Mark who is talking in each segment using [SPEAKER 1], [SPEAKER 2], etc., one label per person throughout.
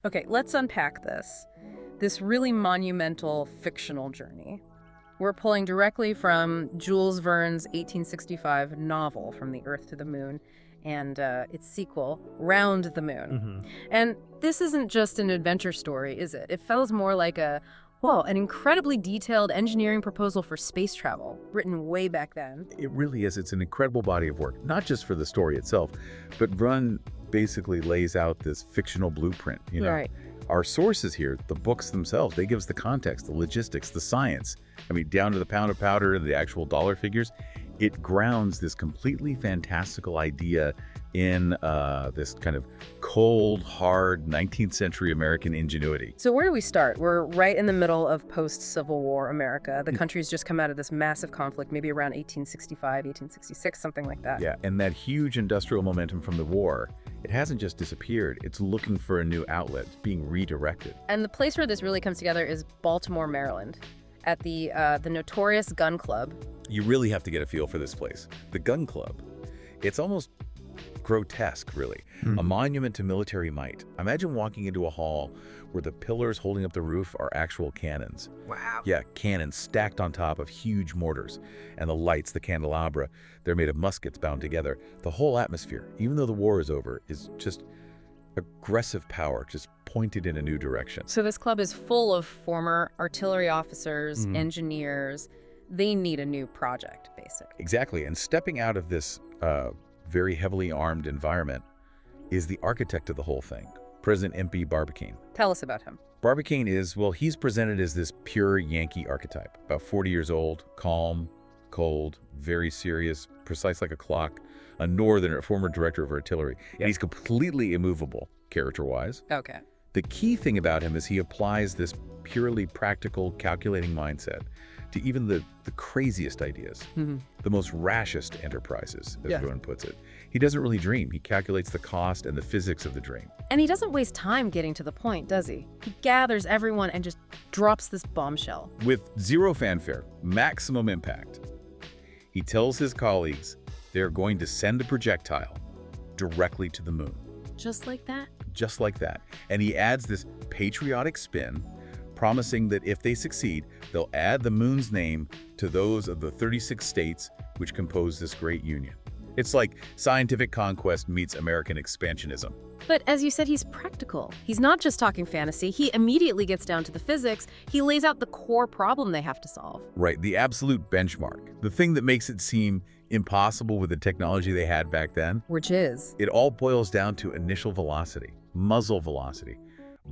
[SPEAKER 1] Okay, let's unpack this. This really monumental fictional journey. We're pulling directly from Jules Verne's 1865 novel, From the Earth to the Moon, and its sequel, Round the Moon.
[SPEAKER 2] hmm
[SPEAKER 1] And this isn't just an adventure story, is it? It feels more like an incredibly detailed engineering proposal for space travel, written way back then.
[SPEAKER 2] It really is. It's an incredible body of work, not just for the story itself, but Run basically lays out this fictional blueprint.
[SPEAKER 1] Right.
[SPEAKER 2] Our sources here, the books themselves, they give us the context, the logistics, the science. I mean, down to the pound of powder, the actual dollar figures. It grounds this completely fantastical idea in this kind of cold, hard 19th century American ingenuity.
[SPEAKER 1] So where do we start? We're right in the middle of post-Civil War America. The country's just come out of this massive conflict, maybe around 1865, 1866, something like that.
[SPEAKER 2] Yeah, and that huge industrial momentum from the war, it hasn't just disappeared. It's looking for a new outlet. It's being redirected.
[SPEAKER 1] And the place where this really comes together is Baltimore, Maryland, at the notorious Gun Club.
[SPEAKER 2] You really have to get a feel for this place. The Gun Club. It's almost grotesque, really. A monument to military might. Imagine walking into a hall where the pillars holding up the roof are actual cannons.
[SPEAKER 1] Wow.
[SPEAKER 2] Yeah, cannons stacked on top of huge mortars. And the lights, the candelabra, they're made of muskets bound together. The whole atmosphere, even though the war is over, is just aggressive power, just pointed in a new direction.
[SPEAKER 1] So this club is full of former artillery officers, engineers. They need a new project, basically.
[SPEAKER 2] Exactly, and stepping out of this very heavily armed environment is the architect of the whole thing, President M.P. Barbicane.
[SPEAKER 1] Tell us about him.
[SPEAKER 2] Barbicane is, well, he's presented as this pure Yankee archetype, about 40 years old, calm, cold, very serious, precise like a clock, a northerner, former director of artillery. And he's completely immovable, character-wise.
[SPEAKER 1] Okay.
[SPEAKER 2] The key thing about him is he applies this purely practical, calculating mindset to even the craziest ideas, the most rashest enterprises, as Rowan puts it. He doesn't really dream. He calculates the cost and the physics of the dream.
[SPEAKER 1] And he doesn't waste time getting to the point, does he? He gathers everyone and just drops this bombshell.
[SPEAKER 2] With zero fanfare, maximum impact, he tells his colleagues they're going to send a projectile directly to the moon.
[SPEAKER 1] Just like that?
[SPEAKER 2] Just like that. And he adds this patriotic spin, promising that if they succeed, they'll add the moon's name to those of the 36 states which compose this great union. It's like scientific conquest meets American expansionism.
[SPEAKER 1] But as you said, he's practical. He's not just talking fantasy. He immediately gets down to the physics. He lays out the core problem they have to solve.
[SPEAKER 2] Right, the absolute benchmark. The thing that makes it seem impossible with the technology they had back then.
[SPEAKER 1] Which is?
[SPEAKER 2] It all boils down to initial velocity, muzzle velocity.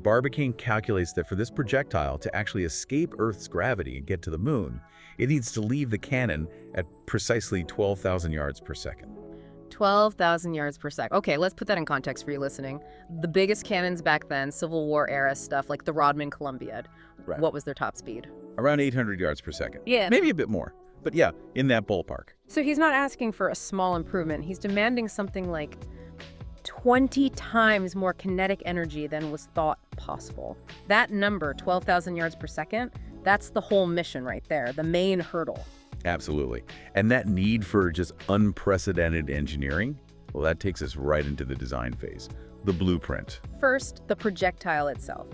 [SPEAKER 2] Barbicane calculates that for this projectile to actually escape Earth's gravity and get to the moon, it needs to leave the cannon at precisely 12,000 yards per second.
[SPEAKER 1] 12,000 yards per second. Okay, let's put that in context for you listening. The biggest cannons back then, Civil War era stuff, like the Rodman Columbiad.
[SPEAKER 2] Right.
[SPEAKER 1] What was their top speed?
[SPEAKER 2] Around 800 yards per second.
[SPEAKER 1] Yeah.
[SPEAKER 2] Maybe a bit more. But yeah, in that ballpark.
[SPEAKER 1] So he's not asking for a small improvement. He's demanding something like 20 times more kinetic energy than was thought possible. That number, 12,000 yards per second, that's the whole mission right there, the main hurdle.
[SPEAKER 2] Absolutely. And that need for just unprecedented engineering, well, that takes us right into the design phase, the blueprint.
[SPEAKER 1] First, the projectile itself.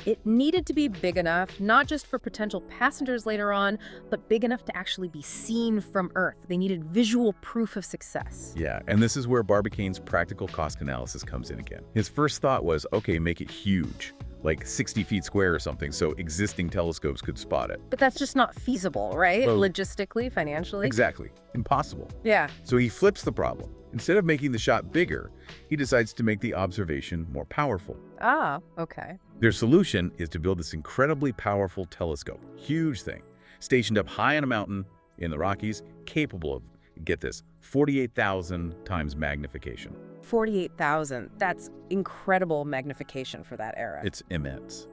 [SPEAKER 1] It needed to be big enough, not just for potential passengers later on, but big enough to actually be seen from Earth. They needed visual proof of success.
[SPEAKER 2] Yeah, and this is where Barbicane's practical cost analysis comes in again. His first thought was, okay, make it huge, like 60 feet square or something, so existing telescopes could spot it.
[SPEAKER 1] But that's just not feasible, right?
[SPEAKER 2] Well,
[SPEAKER 1] logistically, financially.
[SPEAKER 2] Exactly. Impossible.
[SPEAKER 1] Yeah.
[SPEAKER 2] So he flips the problem. Instead of making the shot bigger, he decides to make the observation more powerful.
[SPEAKER 1] Ah, okay.
[SPEAKER 2] Their solution is to build this incredibly powerful telescope, huge thing, stationed up high on a mountain in the Rockies, capable of, get this, 48,000 times magnification.
[SPEAKER 1] 48,000. That's incredible magnification for that era.
[SPEAKER 2] It's immense.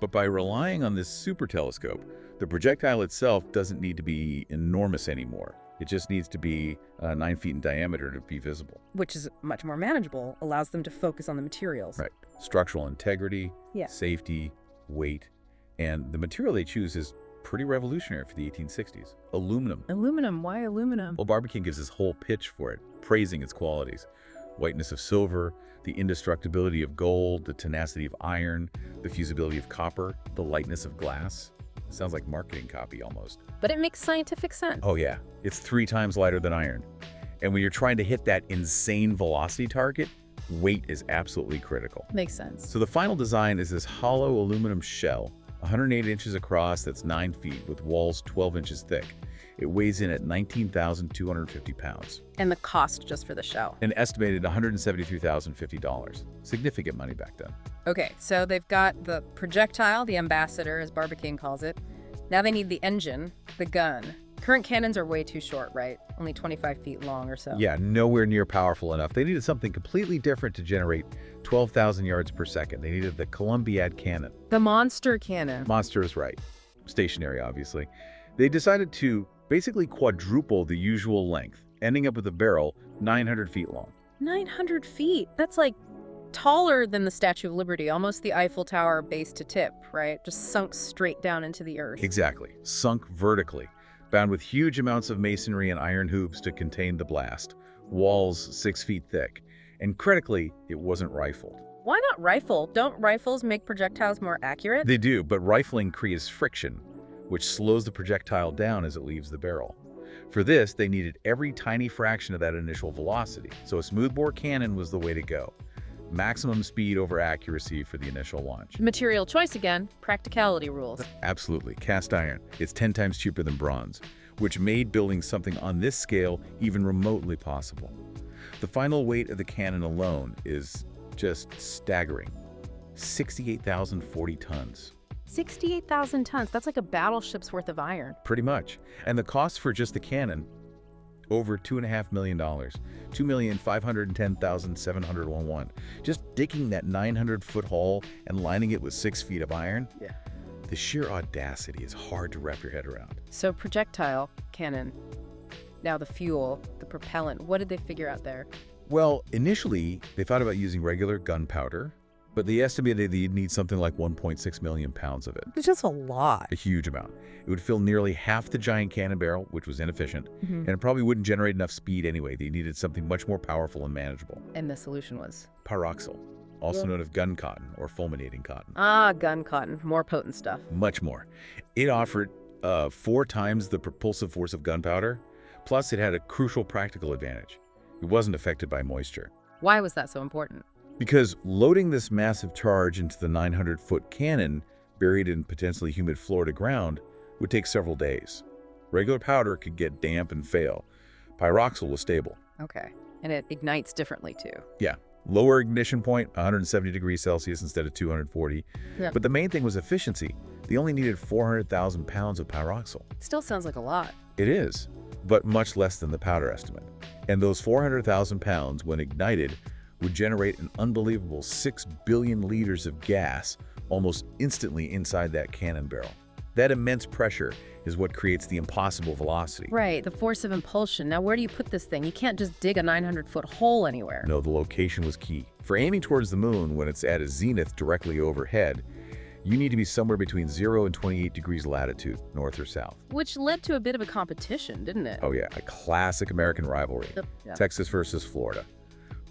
[SPEAKER 2] But by relying on this super telescope, the projectile itself doesn't need to be enormous anymore. It just needs to be 9 feet in diameter to be visible.
[SPEAKER 1] Which is much more manageable, allows them to focus on the materials.
[SPEAKER 2] Right. Structural integrity,
[SPEAKER 1] Yeah.
[SPEAKER 2] safety, weight, and the material they choose is pretty revolutionary for the 1860s. Aluminum.
[SPEAKER 1] Aluminum. Why aluminum?
[SPEAKER 2] Well, Barbicane gives his whole pitch for it, praising its qualities. whiteness of silver, the indestructibility of gold, the tenacity of iron, the fusibility of copper, the lightness of glass. Sounds like marketing copy almost.
[SPEAKER 1] But it makes scientific sense.
[SPEAKER 2] Oh yeah, it's 3 times lighter than iron. And when you're trying to hit that insane velocity target, weight is absolutely critical.
[SPEAKER 1] Makes sense.
[SPEAKER 2] So the final design is this hollow aluminum shell, 108 inches across, that's 9 feet, with walls 12 inches thick. It weighs in at 19,250 pounds.
[SPEAKER 1] And the cost just for the shell.
[SPEAKER 2] An estimated $173,050. Significant money back then.
[SPEAKER 1] Okay, so they've got the projectile, the ambassador, as Barbicane calls it. Now they need the engine, the gun. Current cannons are way too short, right? Only 25 feet long or so.
[SPEAKER 2] Yeah, nowhere near powerful enough. They needed something completely different to generate 12,000 yards per second. They needed the Columbiad cannon.
[SPEAKER 1] The monster cannon.
[SPEAKER 2] Monster is right. Stationary, obviously. They decided to basically quadruple the usual length, ending up with a barrel 900 feet long.
[SPEAKER 1] 900 feet? That's like taller than the Statue of Liberty, almost the Eiffel Tower base to tip, right? Just sunk straight down into the earth.
[SPEAKER 2] Exactly. Sunk vertically, bound with huge amounts of masonry and iron hoops to contain the blast, walls 6 feet thick, and critically, it wasn't rifled.
[SPEAKER 1] Why not rifle? Don't rifles make projectiles more accurate?
[SPEAKER 2] They do, but rifling creates friction, which slows the projectile down as it leaves the barrel. For this, they needed every tiny fraction of that initial velocity, so a smoothbore cannon was the way to go. Maximum speed over accuracy for the initial launch.
[SPEAKER 1] Material choice again, practicality rules.
[SPEAKER 2] Absolutely. Cast iron. It's 10 times cheaper than bronze, which made building something on this scale even remotely possible. The final weight of the cannon alone is just staggering. 68,040 tons.
[SPEAKER 1] 68,000 tons. That's like a battleship's worth of iron.
[SPEAKER 2] Pretty much. And the cost for just the cannon, over $2.5 million. $2,510,701. Just digging that 900-foot hole and lining it with 6 feet of iron?
[SPEAKER 1] Yeah.
[SPEAKER 2] The sheer audacity is hard to wrap your head around.
[SPEAKER 1] So projectile, cannon. Now the fuel, the propellant. What did they figure out there?
[SPEAKER 2] Well, initially, they thought about using regular gunpowder, but they estimated they'd need something like 1.6 million pounds of it.
[SPEAKER 1] It's just a lot.
[SPEAKER 2] A huge amount. It would fill nearly half the giant cannon barrel, which was inefficient, and it probably wouldn't generate enough speed anyway. They needed something much more powerful and manageable.
[SPEAKER 1] And the solution was?
[SPEAKER 2] Pyroxyle, also known as gun cotton or fulminating cotton.
[SPEAKER 1] Ah, gun cotton. More potent stuff.
[SPEAKER 2] Much more. It offered 4 times the propulsive force of gunpowder, plus it had a crucial practical advantage. It wasn't affected by moisture.
[SPEAKER 1] Why was that so important?
[SPEAKER 2] Because loading this massive charge into the 900-foot cannon buried in potentially humid Florida ground would take several days. Regular powder could get damp and fail. Pyroxyle was stable.
[SPEAKER 1] Okay. And it ignites differently too.
[SPEAKER 2] Yeah. Lower ignition point, 170 degrees Celsius instead of 240.
[SPEAKER 1] Yeah.
[SPEAKER 2] But the main thing was efficiency. They only needed 400,000 pounds of pyroxyle.
[SPEAKER 1] Still sounds like a lot.
[SPEAKER 2] It is, but much less than the powder estimate. And those 400,000 pounds, when ignited, would generate an unbelievable 6 billion liters of gas almost instantly inside that cannon barrel. That immense pressure is what creates the impossible velocity.
[SPEAKER 1] Right, the force of impulsion. Now, where do you put this thing? You can't just dig a 900-foot hole anywhere.
[SPEAKER 2] No, the location was key. For aiming towards the moon when it's at a zenith directly overhead, you need to be somewhere between 0 and 28 degrees latitude, north or south.
[SPEAKER 1] Which led to a bit of a competition, didn't it?
[SPEAKER 2] Oh yeah, a classic American rivalry.
[SPEAKER 1] Yeah.
[SPEAKER 2] Texas versus Florida.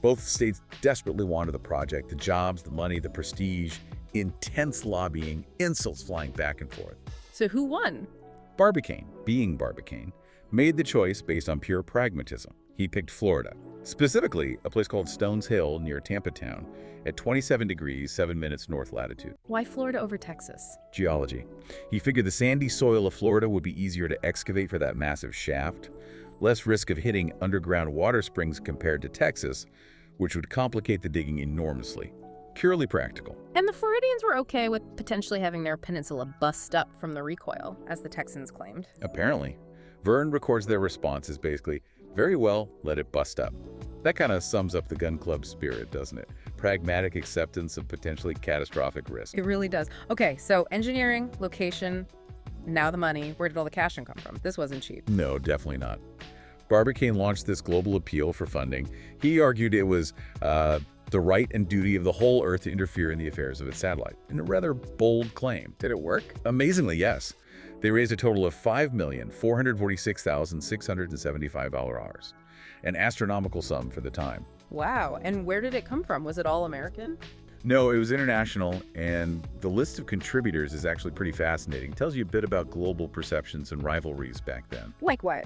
[SPEAKER 2] Both states desperately wanted the project, the jobs, the money, the prestige, intense lobbying, insults flying back and forth.
[SPEAKER 1] So who won?
[SPEAKER 2] Barbicane, being Barbicane, made the choice based on pure pragmatism. He picked Florida, specifically a place called Stones Hill near Tampa Town at 27 degrees 7 minutes north latitude.
[SPEAKER 1] Why Florida over Texas?
[SPEAKER 2] Geology. He figured the sandy soil of Florida would be easier to excavate for that massive shaft, less risk of hitting underground water springs compared to Texas, which would complicate the digging enormously. Purely practical.
[SPEAKER 1] And the Floridians were okay with potentially having their peninsula bust up from the recoil, as the Texans claimed.
[SPEAKER 2] Apparently. Verne records their response as basically, very well, let it bust up. That kind of sums up the gun club spirit, doesn't it? Pragmatic acceptance of potentially catastrophic risk.
[SPEAKER 1] It really does. Okay, so engineering, location, now the money. Where did all the cash come from? This wasn't cheap.
[SPEAKER 2] No, definitely not. Barbicane launched this global appeal for funding. He argued it was the right and duty of the whole Earth to interfere in the affairs of its satellite, in a rather bold claim.
[SPEAKER 1] Did it work?
[SPEAKER 2] Amazingly, yes. They raised a total of $5,446,675. an astronomical sum for the time.
[SPEAKER 1] Wow. And where did it come from? Was it all American?
[SPEAKER 2] No, it was international, and the list of contributors is actually pretty fascinating. It tells you a bit about global perceptions and rivalries back then.
[SPEAKER 1] Like what?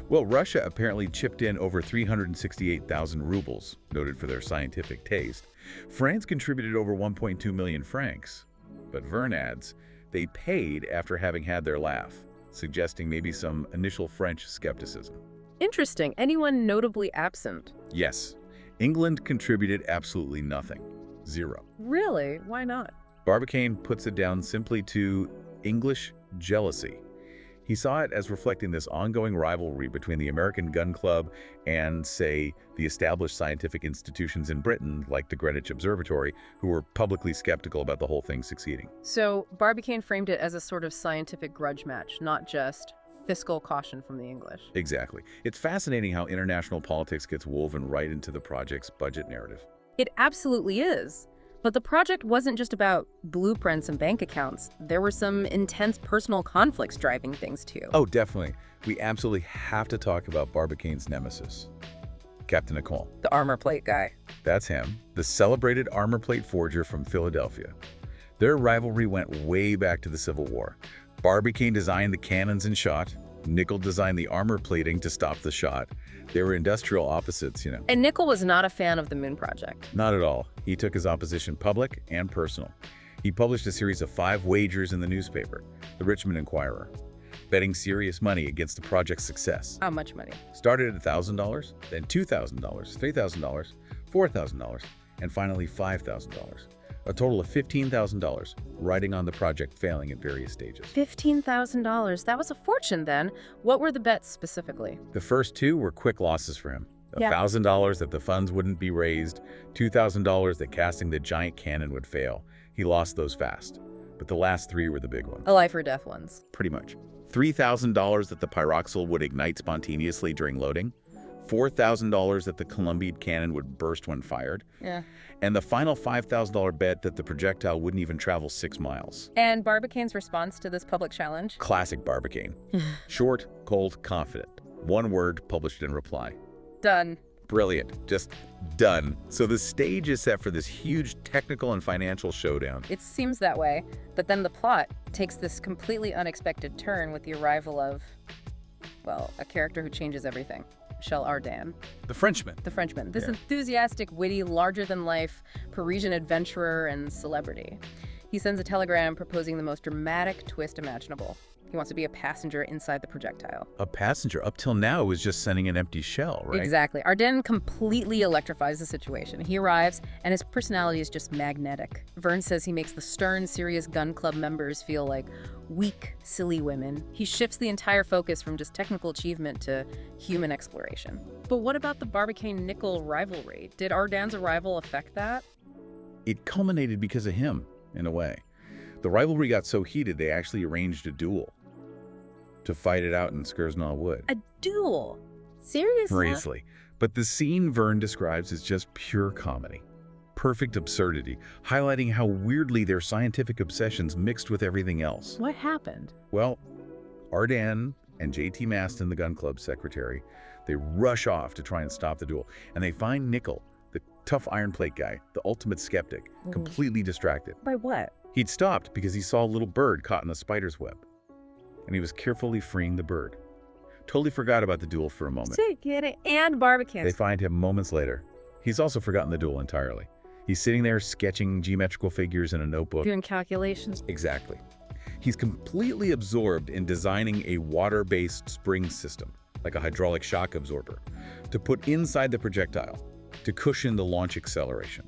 [SPEAKER 2] Well, Russia apparently chipped in over 368,000 rubles, noted for their scientific taste. France contributed over 1.2 million francs. But Verne adds, they paid after having had their laugh, suggesting maybe some initial French skepticism.
[SPEAKER 1] Interesting. Anyone notably absent?
[SPEAKER 2] Yes, England contributed absolutely nothing. Zero.
[SPEAKER 1] Really? Why not?
[SPEAKER 2] Barbicane puts it down simply to English jealousy. He saw it as reflecting this ongoing rivalry between the American Gun Club and, say, the established scientific institutions in Britain, like the Greenwich Observatory, who were publicly skeptical about the whole thing succeeding.
[SPEAKER 1] So Barbicane framed it as a sort of scientific grudge match, not just fiscal caution from the English.
[SPEAKER 2] Exactly. It's fascinating how international politics gets woven right into the project's budget narrative.
[SPEAKER 1] It absolutely is. But the project wasn't just about blueprints and bank accounts. There were some intense personal conflicts driving things too.
[SPEAKER 2] Oh, definitely. We absolutely have to talk about Barbicane's nemesis, Captain Nicholl.
[SPEAKER 1] The armor plate guy.
[SPEAKER 2] That's him, the celebrated armor plate forger from Philadelphia. Their rivalry went way back to the Civil War. Barbicane designed the cannons and shot. Nicholl designed the armor plating to stop the shot. They were industrial opposites, you know.
[SPEAKER 1] And Nicholl was not a fan of the moon project.
[SPEAKER 2] Not at all. He took his opposition public and personal. He published a series of 5 wagers in the newspaper, the Richmond Enquirer, betting serious money against the project's success.
[SPEAKER 1] How much money?
[SPEAKER 2] Started at $1,000, then $2,000, $3,000, $4,000, and finally $5,000. A total of $15,000, riding on the project failing at various stages.
[SPEAKER 1] $15,000. That was a fortune then. What were the bets specifically?
[SPEAKER 2] The first 2 were quick losses for him.
[SPEAKER 1] Yeah.
[SPEAKER 2] $1,000 that the funds wouldn't be raised, $2,000 that casting the giant cannon would fail. He lost those fast. But the last 3 were the big ones.
[SPEAKER 1] A life or death ones.
[SPEAKER 2] Pretty much. $3,000 that the pyroxyle would ignite spontaneously during loading, $4,000 that the Columbiad cannon would burst when fired,
[SPEAKER 1] Yeah.
[SPEAKER 2] and the final $5,000 bet that the projectile wouldn't even travel 6 miles.
[SPEAKER 1] And Barbicane's response to this public challenge?
[SPEAKER 2] Classic Barbicane. Short, cold, confident. One word published in reply.
[SPEAKER 1] Done.
[SPEAKER 2] Brilliant. Just done. So the stage is set for this huge technical and financial showdown.
[SPEAKER 1] It seems that way, but then the plot takes this completely unexpected turn with the arrival of, well, a character who changes everything. Michel Ardan,
[SPEAKER 2] The Frenchman.
[SPEAKER 1] the Frenchman. This
[SPEAKER 2] Yeah.
[SPEAKER 1] enthusiastic, witty, larger-than-life Parisian adventurer and celebrity. He sends a telegram proposing the most dramatic twist imaginable. He wants to be a passenger inside the projectile.
[SPEAKER 2] A passenger up till now was just sending an empty shell, right?
[SPEAKER 1] Exactly. Arden completely electrifies the situation. He arrives, and his personality is just magnetic. Verne says he makes the stern, serious gun club members feel like weak, silly women. He shifts the entire focus from just technical achievement to human exploration. But what about the Barbicane-Nicholl rivalry? Did Ardan's arrival affect that?
[SPEAKER 2] It culminated because of him, in a way. The rivalry got so heated they actually arranged a duel to fight it out in Skersnaw Wood.
[SPEAKER 1] A duel? Seriously?
[SPEAKER 2] Seriously. But the scene Verne describes is just pure comedy. Perfect absurdity, highlighting how weirdly their scientific obsessions mixed with everything else.
[SPEAKER 1] What happened?
[SPEAKER 2] Well, Ardan and J.T. Maston, the gun club secretary, they rush off to try and stop the duel. And they find Nicholl, the tough iron plate guy, the ultimate skeptic, completely distracted.
[SPEAKER 1] By what?
[SPEAKER 2] He'd stopped because he saw a little bird caught in a spider's web, and he was carefully freeing the bird. Totally forgot about the duel for a moment.
[SPEAKER 1] And Barbicane.
[SPEAKER 2] They find him moments later. He's also forgotten the duel entirely. He's sitting there sketching geometrical figures in a notebook.
[SPEAKER 1] Doing calculations.
[SPEAKER 2] Exactly. He's completely absorbed in designing a water-based spring system, like a hydraulic shock absorber, to put inside the projectile to cushion the launch acceleration.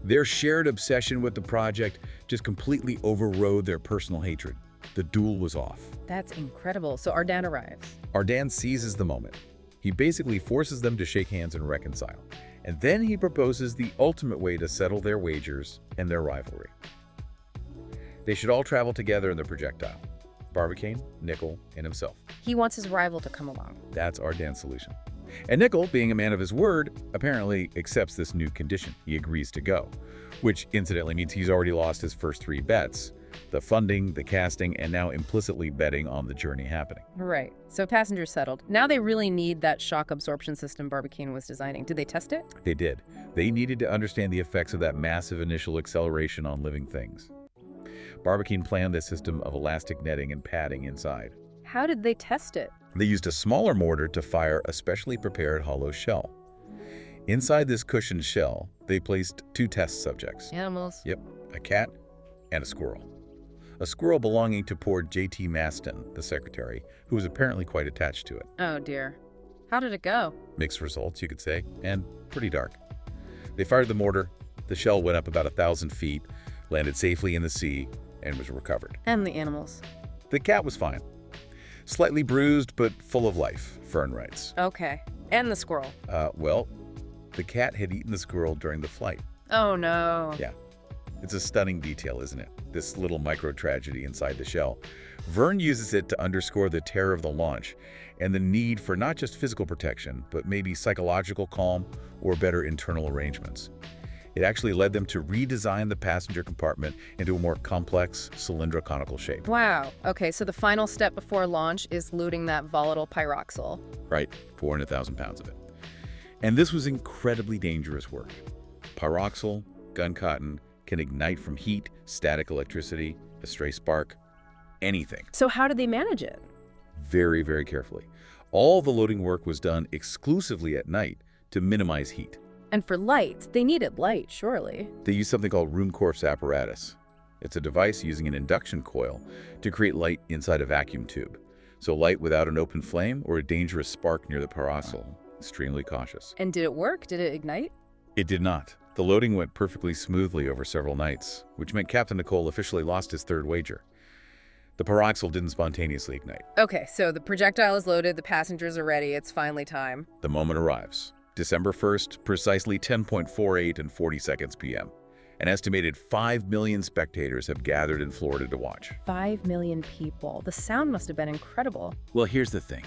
[SPEAKER 2] Their shared obsession with the project just completely overrode their personal hatred. The duel was off.
[SPEAKER 1] That's incredible. So Ardan arrives.
[SPEAKER 2] Ardan seizes the moment. He basically forces them to shake hands and reconcile. And then he proposes the ultimate way to settle their wagers and their rivalry. They should all travel together in the projectile. Barbicane, Nicholl, and himself.
[SPEAKER 1] He wants his rival to come along.
[SPEAKER 2] That's Ardan's solution. And Nicholl, being a man of his word, apparently accepts this new condition. He agrees to go, which incidentally means he's already lost his first 3 bets. the funding, the casting, and now implicitly betting on the journey happening.
[SPEAKER 1] Right. So passengers settled. Now they really need that shock absorption system Barbicane was designing. Did they test it?
[SPEAKER 2] They did. They needed to understand the effects of that massive initial acceleration on living things. Barbicane planned this system of elastic netting and padding inside.
[SPEAKER 1] How did they test it?
[SPEAKER 2] They used a smaller mortar to fire a specially prepared hollow shell. Inside this cushioned shell, they placed 2 test subjects.
[SPEAKER 1] Animals.
[SPEAKER 2] Yep, a cat and a squirrel. A squirrel belonging to poor J.T. Maston, the secretary, who was apparently quite attached to it.
[SPEAKER 1] Oh, dear. How did it go?
[SPEAKER 2] Mixed results, you could say, and pretty dark. They fired the mortar, the shell went up about 1,000 feet, landed safely in the sea, and was recovered.
[SPEAKER 1] And the animals.
[SPEAKER 2] The cat was fine. Slightly bruised, but full of life, Verne writes.
[SPEAKER 1] Okay. And the squirrel.
[SPEAKER 2] Well, the cat had eaten the squirrel during the flight.
[SPEAKER 1] Oh, no.
[SPEAKER 2] Yeah. It's a stunning detail, isn't it? This little micro-tragedy inside the shell. Verne uses it to underscore the terror of the launch and the need for not just physical protection, but maybe psychological calm or better internal arrangements. It actually led them to redesign the passenger compartment into a more complex cylindro-conical shape.
[SPEAKER 1] Wow. Okay, so the final step before launch is looting that volatile pyroxyle.
[SPEAKER 2] Right, 400,000 pounds of it. And this was incredibly dangerous work. Pyroxyle, gun cotton, can ignite from heat, static electricity, a stray spark, anything.
[SPEAKER 1] So how did they manage it?
[SPEAKER 2] Very, very carefully. All the loading work was done exclusively at night to minimize heat.
[SPEAKER 1] And for light, they needed light, surely.
[SPEAKER 2] They used something called Ruhmkorff's apparatus. It's a device using an induction coil to create light inside a vacuum tube. So light without an open flame or a dangerous spark near the pyroxyle. Extremely cautious.
[SPEAKER 1] And did it work? Did it ignite?
[SPEAKER 2] It did not. The loading went perfectly smoothly over several nights, which meant Captain Nicole officially lost his 3rd wager. The pyroxyle didn't spontaneously ignite.
[SPEAKER 1] Okay, so the projectile is loaded, the passengers are ready, it's finally time.
[SPEAKER 2] The moment arrives. December 1st, precisely 10:48 and 40 seconds p.m. An estimated 5 million spectators have gathered in Florida to watch.
[SPEAKER 1] 5 million people. The sound must have been incredible.
[SPEAKER 2] Well, here's the thing.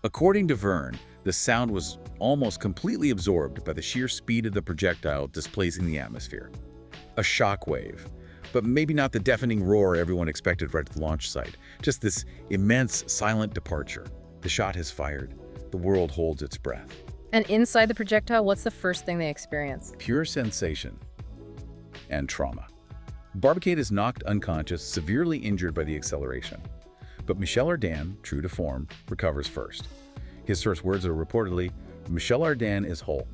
[SPEAKER 2] According to Verne, the sound was almost completely absorbed by the sheer speed of the projectile displacing the atmosphere. A shock wave, but maybe not the deafening roar everyone expected right at the launch site. Just this immense, silent departure. The shot has fired. The world holds its breath.
[SPEAKER 1] And inside the projectile, what's the first thing they experience?
[SPEAKER 2] Pure sensation and trauma. Barbicane is knocked unconscious, severely injured by the acceleration. But Michel Ardan, true to form, recovers first. His first words are reportedly, "Michel Ardan is whole."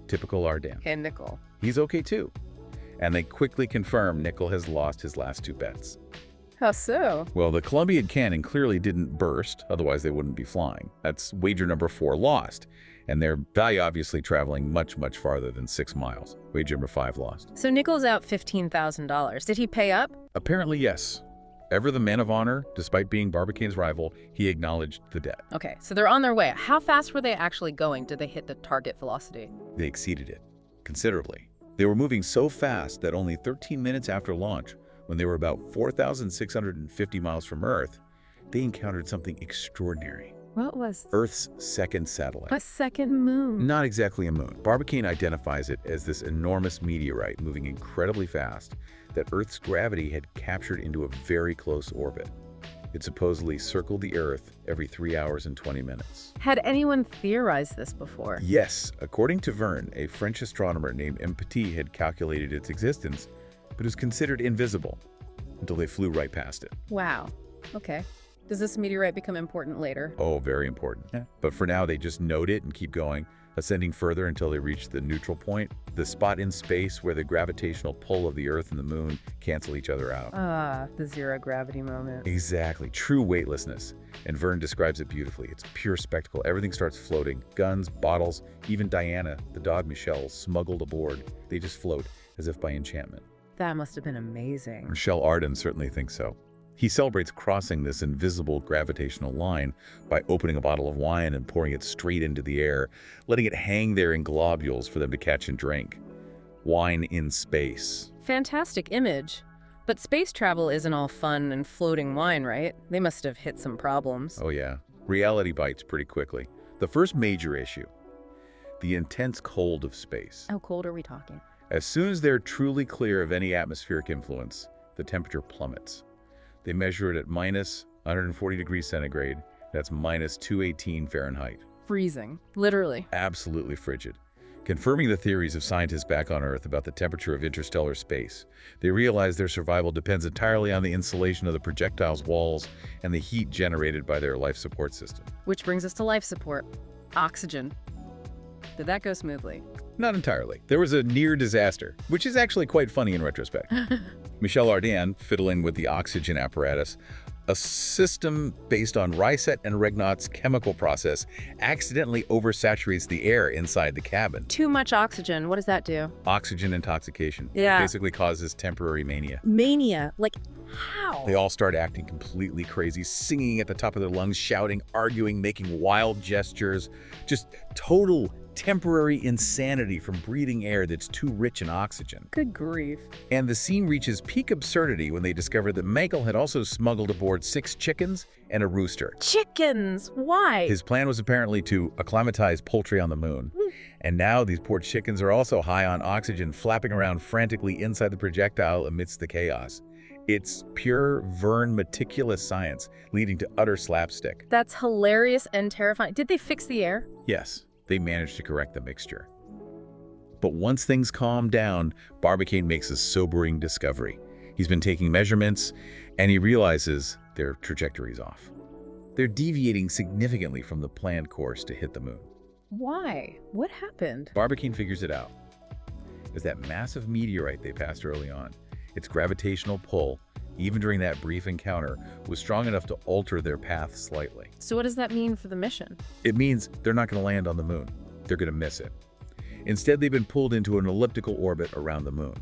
[SPEAKER 2] Typical Ardan.
[SPEAKER 1] And Nicole.
[SPEAKER 2] He's okay too. And they quickly confirm Nicole has lost his last 2 bets.
[SPEAKER 1] How so?
[SPEAKER 2] Well, the Columbiad cannon clearly didn't burst, otherwise they wouldn't be flying. That's wager number 4 lost. And their value obviously traveling much, much farther than 6 miles. Wager number 5 lost.
[SPEAKER 1] So Nicole's out $15,000. Did he pay up?
[SPEAKER 2] Apparently, yes. Ever the man of honor, despite being Barbicane's rival, he acknowledged the debt.
[SPEAKER 1] Okay, so they're on their way. How fast were they actually going? Did they hit the target velocity?
[SPEAKER 2] They exceeded it considerably. They were moving so fast that only 13 minutes after launch, when they were about 4,650 miles from Earth, they encountered something extraordinary.
[SPEAKER 1] What was
[SPEAKER 2] Earth's second satellite.
[SPEAKER 1] a second moon?
[SPEAKER 2] Not exactly a moon. Barbicane identifies it as this enormous meteorite moving incredibly fast that Earth's gravity had captured into a very close orbit. It supposedly circled the Earth every 3 hours and 20 minutes.
[SPEAKER 1] Had anyone theorized this before?
[SPEAKER 2] Yes, according to Verne, a French astronomer named M. Petit had calculated its existence, but it was considered invisible until they flew right past it.
[SPEAKER 1] Wow. Okay. Does this meteorite become important later?
[SPEAKER 2] Oh, very important. Yeah. But for now, they just note it and keep going, ascending further until they reach the neutral point, the spot in space where the gravitational pull of the Earth and the Moon cancel each other out.
[SPEAKER 1] Ah, the zero gravity moment.
[SPEAKER 2] Exactly. True weightlessness. And Verne describes it beautifully. It's pure spectacle. Everything starts floating. Guns, bottles, even Diana, the dog Michel, smuggled aboard. They just float as if by enchantment.
[SPEAKER 1] That must have been amazing.
[SPEAKER 2] Michel Ardan certainly thinks so. He celebrates crossing this invisible gravitational line by opening a bottle of wine and pouring it straight into the air, letting it hang there in globules for them to catch and drink. Wine in space.
[SPEAKER 1] Fantastic image. But space travel isn't all fun and floating wine, right? They must have hit some problems.
[SPEAKER 2] Oh yeah, reality bites pretty quickly. The first major issue, the intense cold of space.
[SPEAKER 1] How cold are we talking?
[SPEAKER 2] As soon as they're truly clear of any atmospheric influence, the temperature plummets. They measure it at minus 140 degrees centigrade. That's minus 218 Fahrenheit.
[SPEAKER 1] Freezing, literally.
[SPEAKER 2] Absolutely frigid. Confirming the theories of scientists back on Earth about the temperature of interstellar space, they realize their survival depends entirely on the insulation of the projectile's walls and the heat generated by their life support system.
[SPEAKER 1] Which brings us to life support. Oxygen. Did that go smoothly?
[SPEAKER 2] Not entirely. There was a near disaster, which is actually quite funny in retrospect. Michel Ardan, fiddling with the oxygen apparatus, a system based on Rysett and Regnaut's chemical process, accidentally oversaturates the air inside the cabin.
[SPEAKER 1] Too much oxygen. What does that do?
[SPEAKER 2] Oxygen intoxication.
[SPEAKER 1] Yeah.
[SPEAKER 2] Basically causes temporary mania.
[SPEAKER 1] Mania? Like, how?
[SPEAKER 2] They all start acting completely crazy, singing at the top of their lungs, shouting, arguing, making wild gestures. Just total temporary insanity from breathing air that's too rich in oxygen.
[SPEAKER 1] Good grief.
[SPEAKER 2] And the scene reaches peak absurdity when they discover that Michael had also smuggled aboard 6 chickens and a rooster.
[SPEAKER 1] Chickens? Why?
[SPEAKER 2] His plan was apparently to acclimatize poultry on the moon. And now these poor chickens are also high on oxygen, flapping around frantically inside the projectile amidst the chaos. It's pure Verne meticulous science, leading to utter slapstick.
[SPEAKER 1] That's hilarious and terrifying. Did they fix the air?
[SPEAKER 2] Yes, they managed to correct the mixture. But once things calm down, Barbicane makes a sobering discovery. He's been taking measurements, and he realizes their trajectory's off. They're deviating significantly from the planned course to hit the moon.
[SPEAKER 1] Why? What happened?
[SPEAKER 2] Barbicane figures it out. It's that massive meteorite they passed early on. Its gravitational pull, even during that brief encounter, was strong enough to alter their path slightly.
[SPEAKER 1] So what does that mean for the mission?
[SPEAKER 2] It means they're not going to land on the moon. They're going to miss it. Instead, they've been pulled into an elliptical orbit around the moon.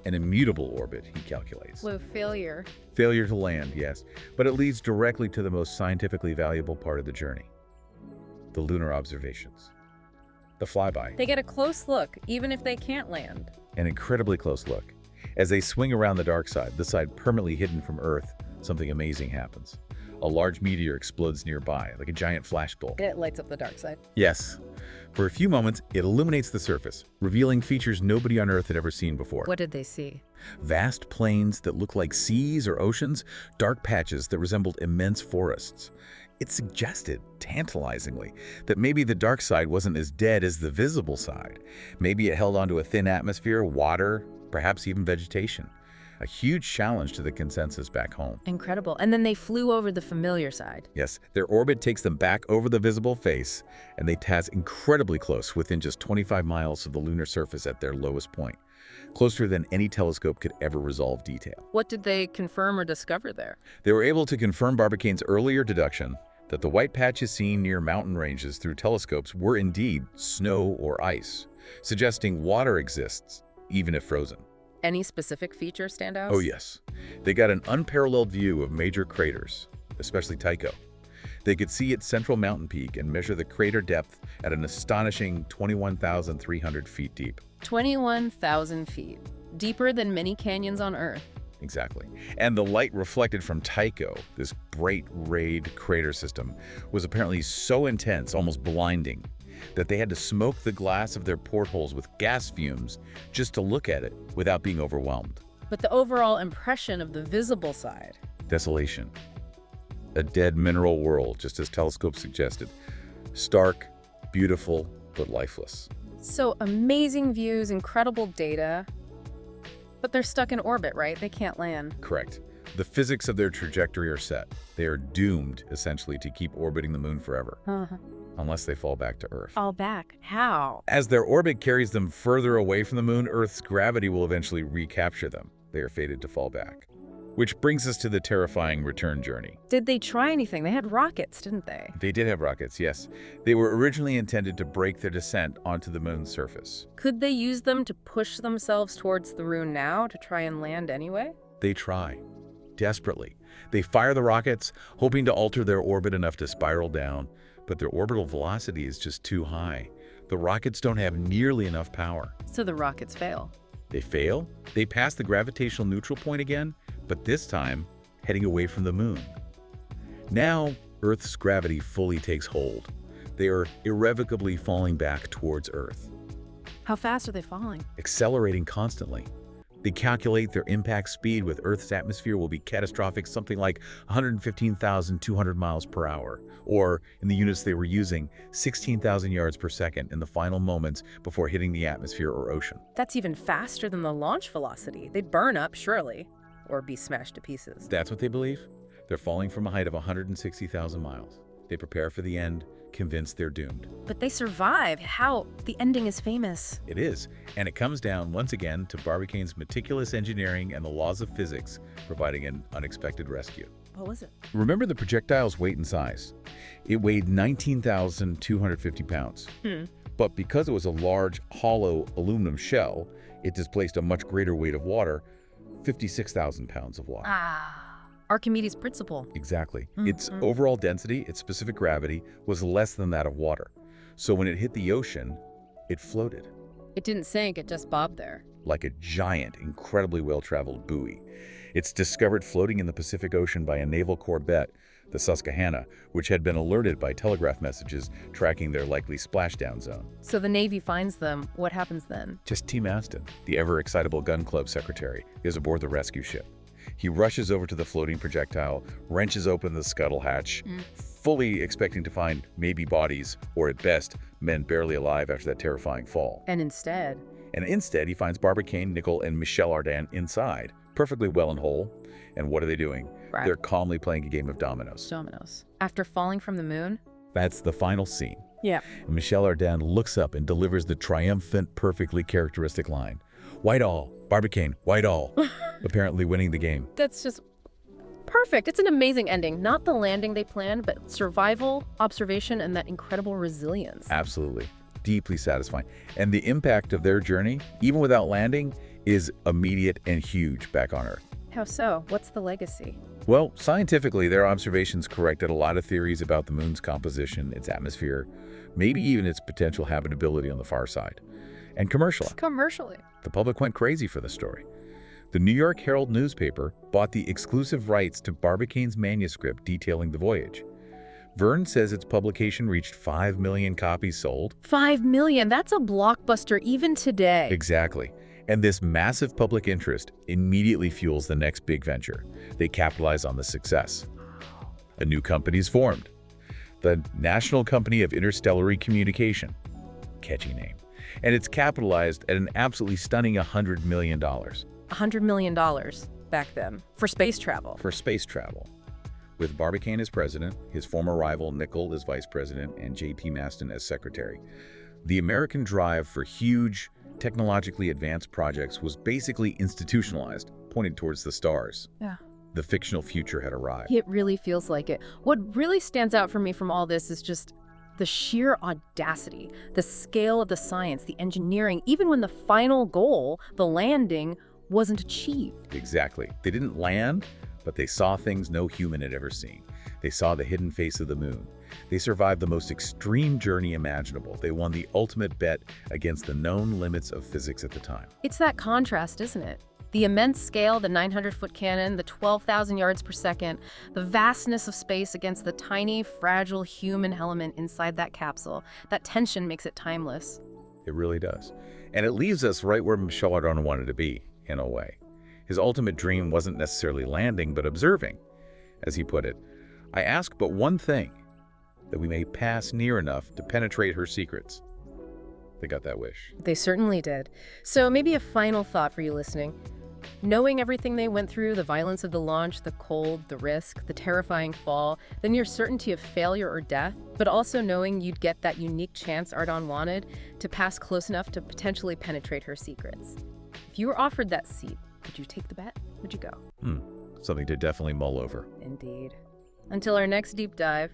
[SPEAKER 2] An immutable orbit, he calculates.
[SPEAKER 1] Slow failure.
[SPEAKER 2] Failure to land, yes, but it leads directly to the most scientifically valuable part of the journey. The lunar observations. The flyby.
[SPEAKER 1] They get a close look, even if they can't land.
[SPEAKER 2] An incredibly close look. As they swing around the dark side, the side permanently hidden from Earth, something amazing happens. A large meteor explodes nearby, like a giant flashbulb.
[SPEAKER 1] It lights up the dark side.
[SPEAKER 2] Yes. For a few moments, it illuminates the surface, revealing features nobody on Earth had ever seen before.
[SPEAKER 1] What did they see?
[SPEAKER 2] Vast plains that look like seas or oceans, dark patches that resembled immense forests. It suggested, tantalizingly, that maybe the dark side wasn't as dead as the visible side. Maybe it held onto a thin atmosphere, water, perhaps even vegetation. A huge challenge to the consensus back home.
[SPEAKER 1] Incredible. And then they flew over the familiar side.
[SPEAKER 2] Yes, their orbit takes them back over the visible face, and they pass incredibly close, within just 25 miles of the lunar surface at their lowest point. Closer than any telescope could ever resolve detail.
[SPEAKER 1] What did they confirm or discover there?
[SPEAKER 2] They were able to confirm Barbicane's earlier deduction that the white patches seen near mountain ranges through telescopes were indeed snow or ice, suggesting water exists, even if frozen.
[SPEAKER 1] Any specific feature stand out?
[SPEAKER 2] Oh yes. They got an unparalleled view of major craters, especially Tycho. They could see its central mountain peak and measure the crater depth at an astonishing 21,300 feet deep.
[SPEAKER 1] 21,000 feet. Deeper than many canyons on Earth.
[SPEAKER 2] Exactly. And the light reflected from Tycho, this bright rayed crater system, was apparently so intense, almost blinding, that they had to smoke the glass of their portholes with gas fumes just to look at it without being overwhelmed.
[SPEAKER 1] But the overall impression of the visible side.
[SPEAKER 2] Desolation. A dead mineral world, just as telescopes suggested. Stark, beautiful, but lifeless.
[SPEAKER 1] So amazing views, incredible data. But they're stuck in orbit, right? They can't land.
[SPEAKER 2] Correct. The physics of their trajectory are set. They are doomed, essentially, to keep orbiting the moon forever. Unless they fall back to Earth.
[SPEAKER 1] Fall back? How?
[SPEAKER 2] As their orbit carries them further away from the moon, Earth's gravity will eventually recapture them. They are fated to fall back. Which brings us to the terrifying return journey.
[SPEAKER 1] Did they try anything? They had rockets, didn't they?
[SPEAKER 2] They did have rockets, yes. They were originally intended to break their descent onto the moon's surface.
[SPEAKER 1] Could they use them to push themselves towards the moon now to try and land anyway?
[SPEAKER 2] They try. Desperately. They fire the rockets, hoping to alter their orbit enough to spiral down, but their orbital velocity is just too high. The rockets don't have nearly enough power.
[SPEAKER 1] So the rockets fail.
[SPEAKER 2] They fail, they pass the gravitational neutral point again, but this time, heading away from the moon. Now, Earth's gravity fully takes hold. They are irrevocably falling back towards Earth.
[SPEAKER 1] How fast are they falling?
[SPEAKER 2] Accelerating constantly. They calculate their impact speed with Earth's atmosphere will be catastrophic, something like 115,200 miles per hour, or, in the units they were using, 16,000 yards per second in the final moments before hitting the atmosphere or ocean.
[SPEAKER 1] That's even faster than the launch velocity. They'd burn up, surely, or be smashed to pieces.
[SPEAKER 2] That's what they believe? They're falling from a height of 160,000 miles. They prepare for the end, convinced they're doomed.
[SPEAKER 1] But they survive. How? The ending is famous.
[SPEAKER 2] It is, and it comes down once again to Barbicane's meticulous engineering and the laws of physics providing an unexpected rescue.
[SPEAKER 1] What was it?
[SPEAKER 2] Remember the projectile's weight and size. It weighed 19,250 pounds. But because it was a large, hollow aluminum shell, it displaced a much greater weight of water, 56,000 pounds of water.
[SPEAKER 1] Archimedes' principle.
[SPEAKER 2] Exactly. Its overall density, its specific gravity, was less than that of water. So when it hit the ocean, it floated.
[SPEAKER 1] It didn't sink, it just bobbed there.
[SPEAKER 2] Like a giant, incredibly well-traveled buoy. It's discovered floating in the Pacific Ocean by a naval corvette, the Susquehanna, which had been alerted by telegraph messages tracking their likely splashdown zone.
[SPEAKER 1] So the Navy finds them. What happens then?
[SPEAKER 2] Just T. Maston, the ever-excitable gun club secretary, is aboard the rescue ship. He rushes over to the floating projectile, wrenches open the scuttle hatch, fully expecting to find maybe bodies, or at best, men barely alive after that terrifying fall.
[SPEAKER 1] And instead,
[SPEAKER 2] he finds Barbicane, Nicholl, and Michel Ardan inside, perfectly well and whole. And what are they doing?
[SPEAKER 1] Right.
[SPEAKER 2] They're calmly playing a game of dominoes.
[SPEAKER 1] Dominoes. After falling from the moon?
[SPEAKER 2] That's the final scene.
[SPEAKER 1] Yeah.
[SPEAKER 2] And Michel Ardan looks up and delivers the triumphant, perfectly characteristic line. White all, Barbicane, white all. Apparently winning the game.
[SPEAKER 1] That's just perfect. It's an amazing ending. Not the landing they planned, but survival, observation, and that incredible resilience.
[SPEAKER 2] Absolutely. Deeply satisfying. And the impact of their journey, even without landing, is immediate and huge back on Earth.
[SPEAKER 1] How so? What's the legacy?
[SPEAKER 2] Well, scientifically, their observations corrected a lot of theories about the moon's composition, its atmosphere, maybe even its potential habitability on the far side. And
[SPEAKER 1] Commercially.
[SPEAKER 2] the public went crazy for the story. The New York Herald newspaper bought the exclusive rights to Barbicane's manuscript detailing the voyage. Verne says its publication reached 5 million copies sold.
[SPEAKER 1] 5 million. That's a blockbuster even today.
[SPEAKER 2] Exactly. And this massive public interest immediately fuels the next big venture. They capitalize on the success. A new company is formed, the National Company of Interstellar Communication. Catchy name. And it's capitalized at an absolutely stunning $100 million.
[SPEAKER 1] $100 million back then for space travel.
[SPEAKER 2] For space travel. With Barbicane as president, his former rival Nicholl as vice president, and J.P. Maston as secretary. The American drive for huge, technologically advanced projects was basically institutionalized, pointed towards the stars.
[SPEAKER 1] Yeah.
[SPEAKER 2] The fictional future had arrived.
[SPEAKER 1] It really feels like it. What really stands out for me from all this is just the sheer audacity, the scale of the science, the engineering, even when the final goal, the landing, wasn't achieved.
[SPEAKER 2] Exactly. They didn't land, but they saw things no human had ever seen. They saw the hidden face of the moon. They survived the most extreme journey imaginable. They won the ultimate bet against the known limits of physics at the time.
[SPEAKER 1] It's that contrast, isn't it? The immense scale, the 900-foot cannon, the 12,000 yards per second, the vastness of space against the tiny, fragile human element inside that capsule. That tension makes it timeless.
[SPEAKER 2] It really does. And it leaves us right where Michel Ardan wanted to be, in a way. His ultimate dream wasn't necessarily landing, but observing. As he put it, I ask but one thing, that we may pass near enough to penetrate her secrets. They got that wish.
[SPEAKER 1] They certainly did. So maybe a final thought for you listening. Knowing everything they went through, the violence of the launch, the cold, the risk, the terrifying fall, the near certainty of failure or death, but also knowing you'd get that unique chance Ardan wanted to pass close enough to potentially penetrate her secrets. If you were offered that seat, would you take the bet? Would you go?
[SPEAKER 2] Something to definitely mull over.
[SPEAKER 1] Indeed. Until our next deep dive,